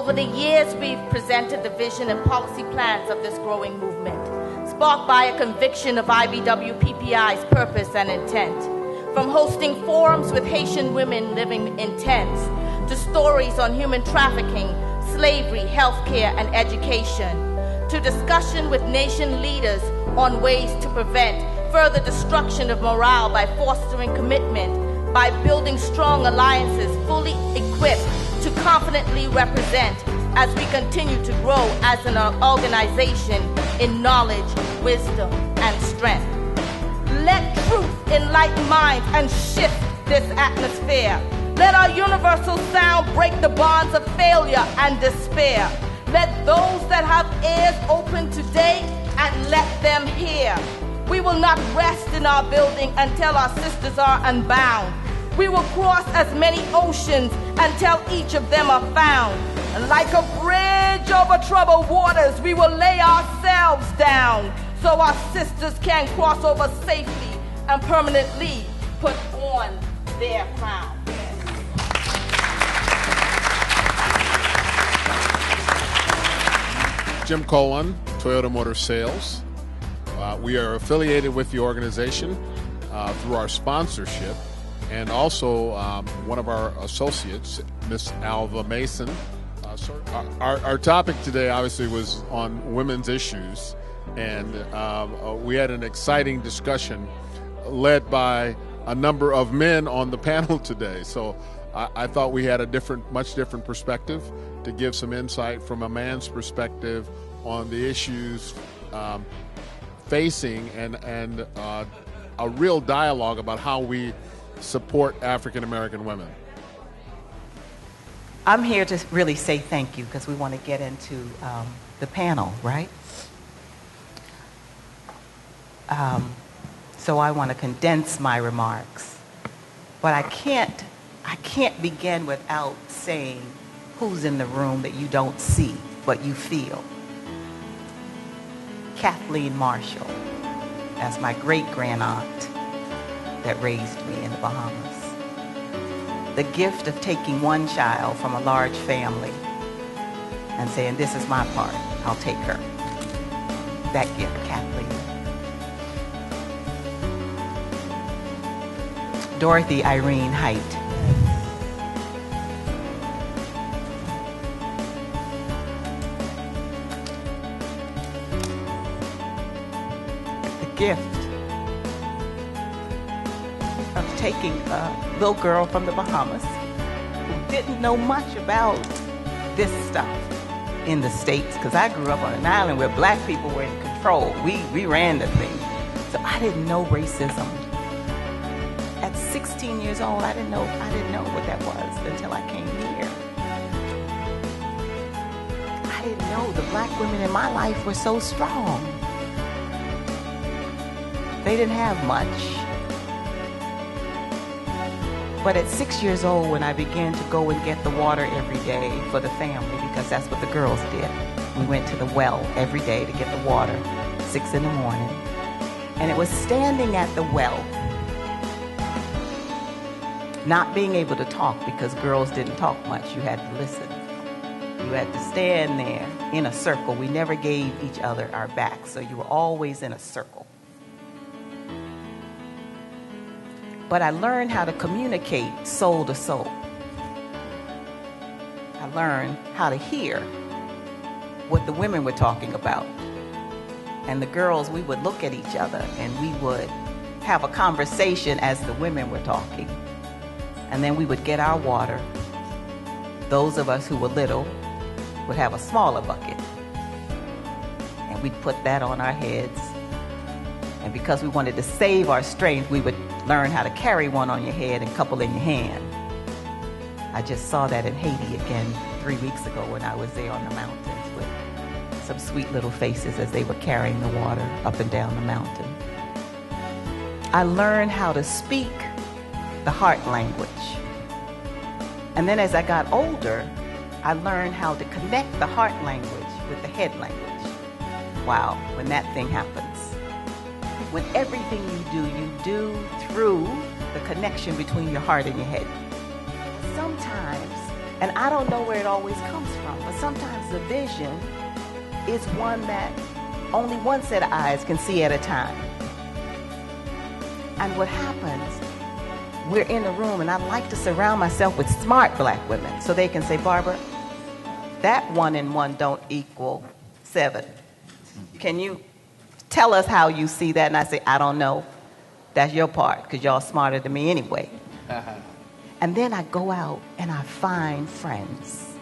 Over the years, we've presented the vision and policy plans of this growing movement, sparked by a conviction of IBWPPI's purpose and intent. From hosting forums with Haitian women living in tents, to stories on human trafficking, slavery, healthcare, and education, to discussion with nation leaders on ways to prevent further destruction of morale by fostering commitment, by building strong alliances fully equipped to confidently represent as we continue to grow as an organization in knowledge, wisdom, and strength. Let truth enlighten minds and shift this atmosphere. Let our universal sound break the bonds of failure and despair. Let those that have ears open today and let them hear. We will not rest in our building until our sisters are unbound. We will cross as many oceans until each of them are found. And like a bridge over troubled waters, we will lay ourselves down so our sisters can cross over safely and permanently put on their crown. Jim Colan, Toyota Motor Sales. We are affiliated with the organization through our sponsorship, and also one of our associates, Miss Alva Mason. Our topic today obviously was on women's issues, and we had an exciting discussion led by a number of men on the panel today. So I thought we had a much different perspective to give some insight from a man's perspective on the issues facing and a real dialogue about how we support African American women. I'm here to really say thank you because we want to get into the panel, right? So I want to condense my remarks, but I can't begin without saying who's in the room that you don't see, but you feel. Kathleen Marshall, that's my great-grandaunt that raised me in the Bahamas. The gift of taking one child from a large family and saying, this is my part, I'll take her. That gift, Kathleen. Dorothy Irene Height. The gift of taking a little girl from the Bahamas who didn't know much about this stuff in the States, because I grew up on an island where black people were in control. We ran the thing. So I didn't know racism. At 16 years old, I didn't know what that was until I came here. I didn't know the black women in my life were so strong. They didn't have much. But at 6 years old, when I began to go and get the water every day for the family, because that's what the girls did. We went to the well every day to get the water, 6 in the morning. And it was standing at the well, not being able to talk, because girls didn't talk much. You had to listen. You had to stand there in a circle. We never gave each other our backs, so you were always in a circle. But I learned how to communicate soul to soul. I learned how to hear what the women were talking about. And the girls, we would look at each other and we would have a conversation as the women were talking. And then we would get our water. Those of us who were little would have a smaller bucket. And we'd put that on our heads. And because we wanted to save our strength, we would learn how to carry one on your head and a couple in your hand. I just saw that in Haiti again 3 weeks ago when I was there on the mountains with some sweet little faces as they were carrying the water up and down the mountain. I learned how to speak the heart language. And then as I got older, I learned how to connect the heart language with the head language. Wow, when that thing happens. When everything you do through the connection between your heart and your head. Sometimes And I don't know where it always comes from, but sometimes the vision is one that only one set of eyes can see at a time. And what happens, we're in a room, and I like to surround myself with smart black women so they can say, Barbara, that 1 and 1 don't equal 7. Can you tell us how you see that? And I say, I don't know. That's your part, because y'all smarter than me anyway. And then I go out and I find friends.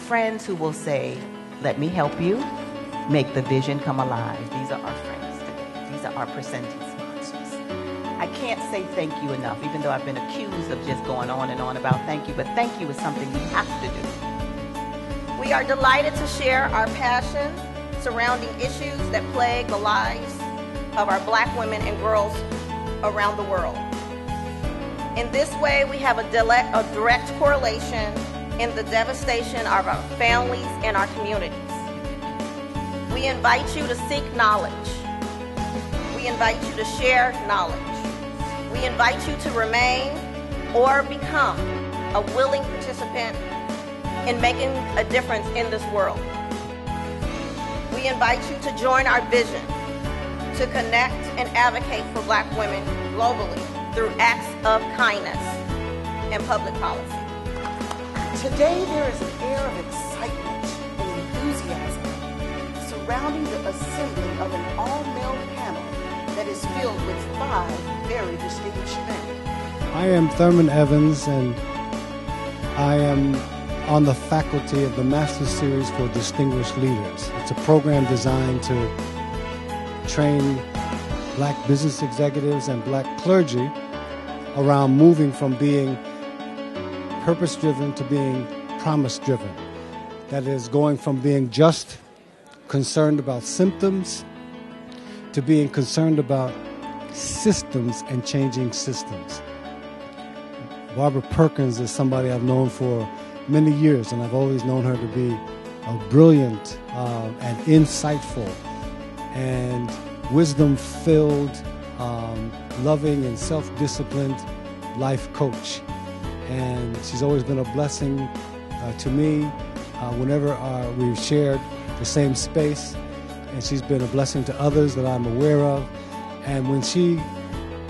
Friends who will say, let me help you make the vision come alive. These are our friends today. These are our presenting sponsors. I can't say thank you enough, even though I've been accused of just going on and on about thank you, but thank you is something we have to do. We are delighted to share our passion surrounding issues that plague the lives of our black women and girls around the world. In this way, we have a direct correlation in the devastation of our families and our communities. We invite you to seek knowledge. We invite you to share knowledge. We invite you to remain or become a willing participant in making a difference in this world. We invite you to join our vision to connect and advocate for black women globally through acts of kindness and public policy. Today there is an air of excitement and enthusiasm surrounding the assembly of an all-male panel that is filled with 5 very distinguished men. I am Thurman Evans, and I am on the faculty of the Master Series for Distinguished Leaders. It's a program designed to train black business executives and black clergy around moving from being purpose-driven to being promise-driven. That is, going from being just concerned about symptoms to being concerned about systems and changing systems. Barbara Perkins is somebody I've known for many years, and I've always known her to be a brilliant and insightful and wisdom-filled, loving and self-disciplined life coach. And she's always been a blessing to me whenever we've shared the same space, and she's been a blessing to others that I'm aware of. And when she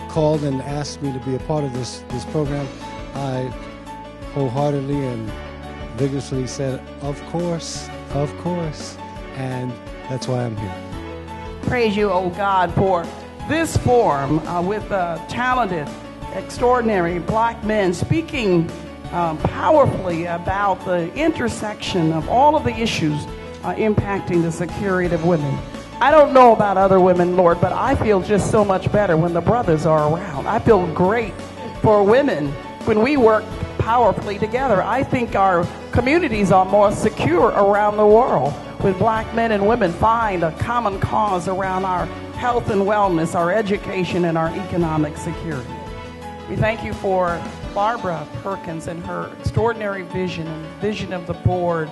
called and asked me to be a part of this program, I wholeheartedly and vigorously said, of course, and that's why I'm here. Praise you, oh God, for this forum with talented, extraordinary black men speaking powerfully about the intersection of all of the issues impacting the security of women. I don't know about other women, Lord, but I feel just so much better when the brothers are around. I feel great for women when we work powerfully together. I think our communities are more secure around the world when black men and women find a common cause around our health and wellness, our education, and our economic security. We thank you for Barbara Perkins and her extraordinary vision and vision of the board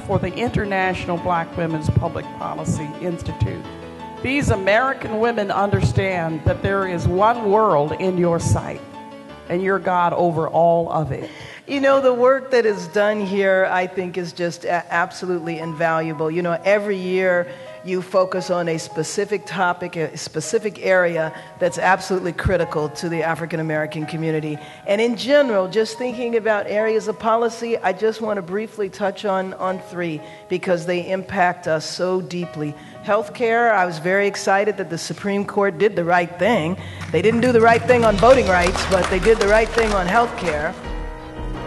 for the International Black Women's Public Policy Institute. These American women understand that there is one world in your sight, and you're God over all of it. You know, the work that is done here, I think, is just absolutely invaluable. You know, every year you focus on a specific topic, a specific area that's absolutely critical to the African American community. And in general, just thinking about areas of policy, I just want to briefly touch on 3 because they impact us so deeply. Healthcare, I was very excited that the Supreme Court did the right thing. They didn't do the right thing on voting rights, but they did the right thing on healthcare.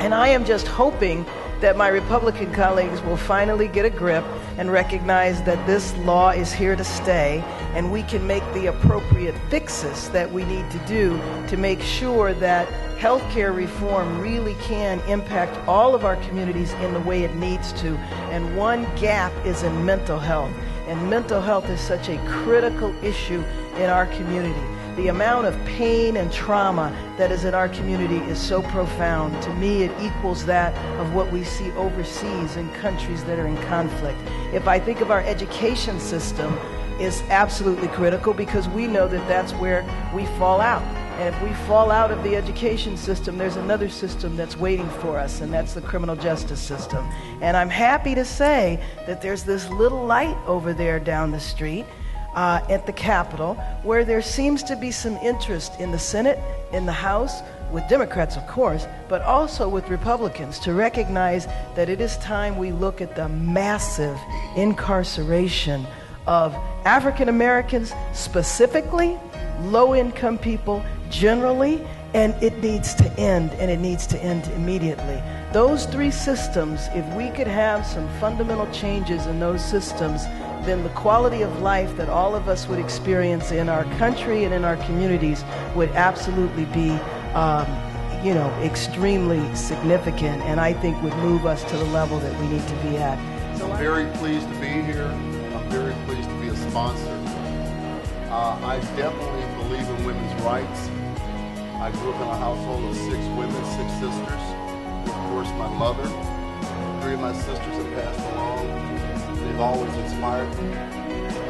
And I am just hoping that my Republican colleagues will finally get a grip and recognize that this law is here to stay, and we can make the appropriate fixes that we need to do to make sure that healthcare reform really can impact all of our communities in the way it needs to. And one gap is in mental health. And mental health is such a critical issue in our community. The amount of pain and trauma that is in our community is so profound. To me, it equals that of what we see overseas in countries that are in conflict. If I think of our education system, is absolutely critical because we know that that's where we fall out. And if we fall out of the education system, there's another system that's waiting for us, and that's the criminal justice system. And I'm happy to say that there's this little light over there down the street at the Capitol, where there seems to be some interest in the Senate, in the House, with Democrats, of course, but also with Republicans, to recognize that it is time we look at the massive incarceration of African Americans specifically, low-income people generally, and it needs to end, and it needs to end immediately. Those three systems, if we could have some fundamental changes in those systems, then the quality of life that all of us would experience in our country and in our communities would absolutely be extremely significant, and I think would move us to the level that we need to be at. So I'm very pleased to be here. I'm very pleased to be a sponsor. I definitely believe in women's rights. I grew up in a household of 6 women, 6 sisters. Of course, my mother. 3 of my sisters have passed along. They've always inspired me.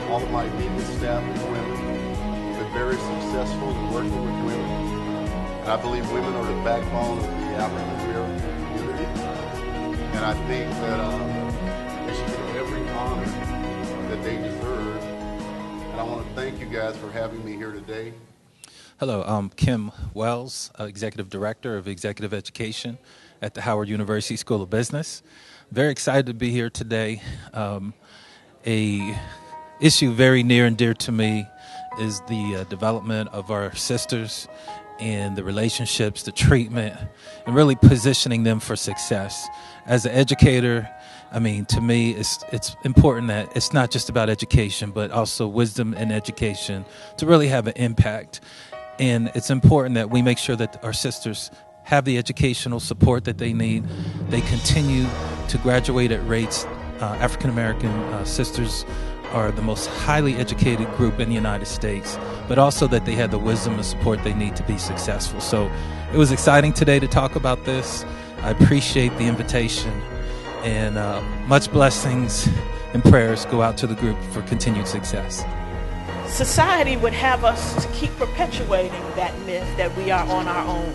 All of my immediate staff is women. I've been very successful in working with women. And I believe women are the backbone of the African American community. And I think that they should get every honor that they deserve. And I want to thank you guys for having me here today. Hello, I'm Kim Wells, Executive Director of Executive Education at the Howard University School of Business. Very excited to be here today. A issue very near and dear to me is the development of our sisters and the relationships, the treatment, and really positioning them for success. As an educator, to me, it's important that it's not just about education, but also wisdom and education to really have an impact. And it's important that we make sure that our sisters have the educational support that they need. They continue to graduate at rates. African American sisters are the most highly educated group in the United States, but also that they have the wisdom and support they need to be successful. So it was exciting today to talk about this. I appreciate the invitation, and much blessings and prayers go out to the group for continued success. Society would have us to keep perpetuating that myth that we are on our own,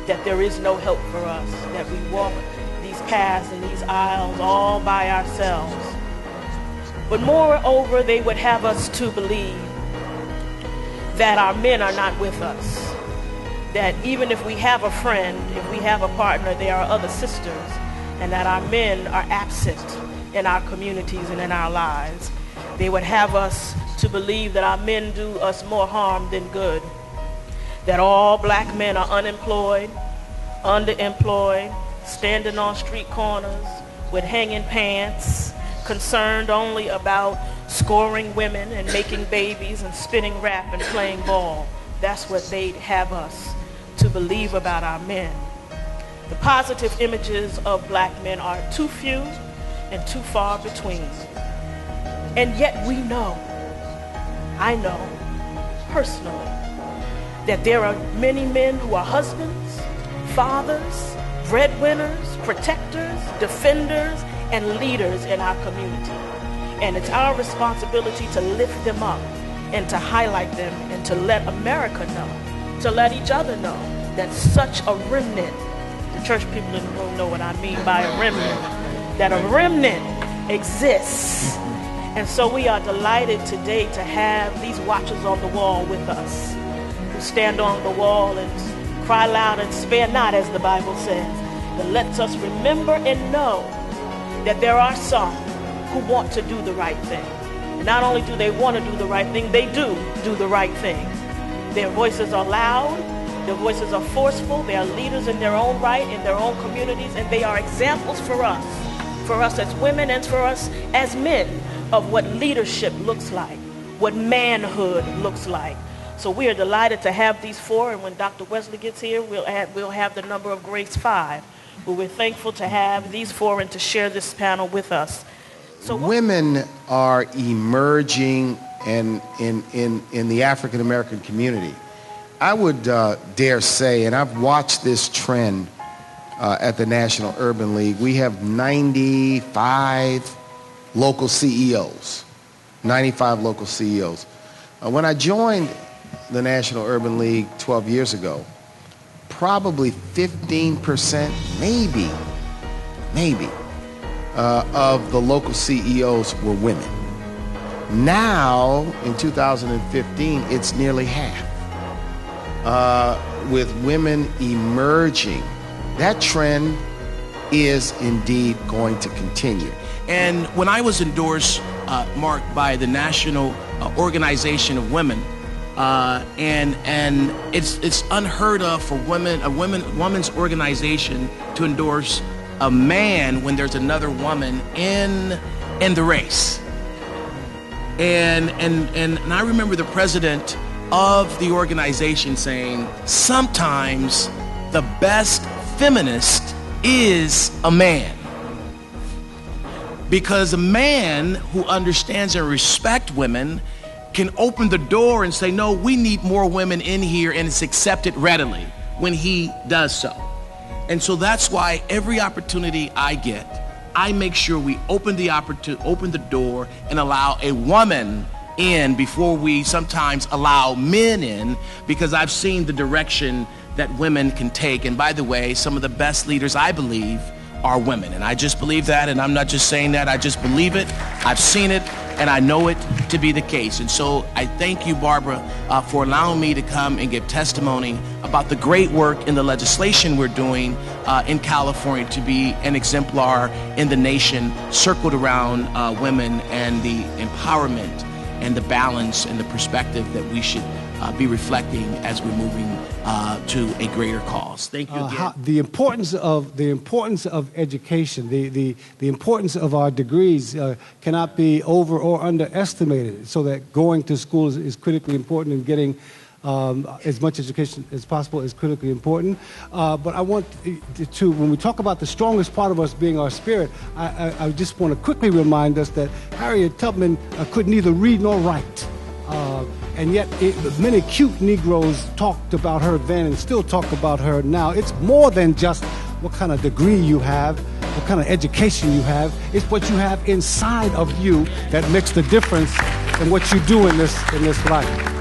that there is no help for us, that we walk these paths and these aisles all by ourselves. But moreover, they would have us to believe that our men are not with us, that even if we have a friend, if we have a partner, there are other sisters, and that our men are absent in our communities and in our lives. They would have us to believe that our men do us more harm than good, that all black men are unemployed, underemployed, standing on street corners with hanging pants, concerned only about scoring women and making babies and spinning rap and playing ball. That's what they'd have us to believe about our men. The positive images of black men are too few and too far between. And yet we know, I know personally, that there are many men who are husbands, fathers, breadwinners, protectors, defenders, and leaders in our community. And it's our responsibility to lift them up and to highlight them and to let America know, to let each other know that such a remnant, the church people in the room know what I mean by a remnant, that a remnant exists. And so we are delighted today to have these watchers on the wall with us, who stand on the wall and cry loud and spare not, as the Bible says, that lets us remember and know that there are some who want to do the right thing. And not only do they want to do the right thing, they do the right thing. Their voices are loud, their voices are forceful, they are leaders in their own right, in their own communities, and they are examples for us as women and for us as men, of what leadership looks like, what manhood looks like. So we are delighted to have these 4, and when Dr. Wesley gets here, we'll have the number of Grace 5. But we're thankful to have these 4 and to share this panel with us. So women are emerging in the African American community. I would dare say, and I've watched this trend at the National Urban League, we have 95 local CEOs. 95 local CEOs. When I joined the National Urban League 12 years ago, probably 15%, maybe, of the local CEOs were women. Now, in 2015, it's nearly half, with women emerging. That trend is indeed going to continue. And when I was endorsed, Mark, by the National Organization of Women, and it's unheard of for a women's organization to endorse a man when there's another woman in the race. And I remember the president of the organization saying, sometimes the best feminist is a man. Because a man who understands and respects women can open the door and say, no, we need more women in here, and it's accepted readily when he does so. And so that's why every opportunity I get, I make sure we open the door and allow a woman in before we sometimes allow men in, because I've seen the direction that women can take. And by the way, some of the best leaders, I believe, are women. And I just believe that, and I'm not just saying that, I just believe it. I've seen it, and I know it to be the case. And so I thank you, Barbara, for allowing me to come and give testimony about the great work in the legislation we're doing in California to be an exemplar in the nation, circled around women and the empowerment and the balance and the perspective that we should be reflecting as we're moving to a greater cause. Thank you again. The importance of education, the importance of our degrees cannot be over or underestimated. So that going to school is critically important, and getting as much education as possible is critically important. But I want to, when we talk about the strongest part of us being our spirit, I just want to quickly remind us that Harriet Tubman could neither read nor write. And yet many cute Negroes talked about her then and still talk about her now. It's more than just what kind of degree you have, what kind of education you have. It's what you have inside of you that makes the difference in what you do in this life.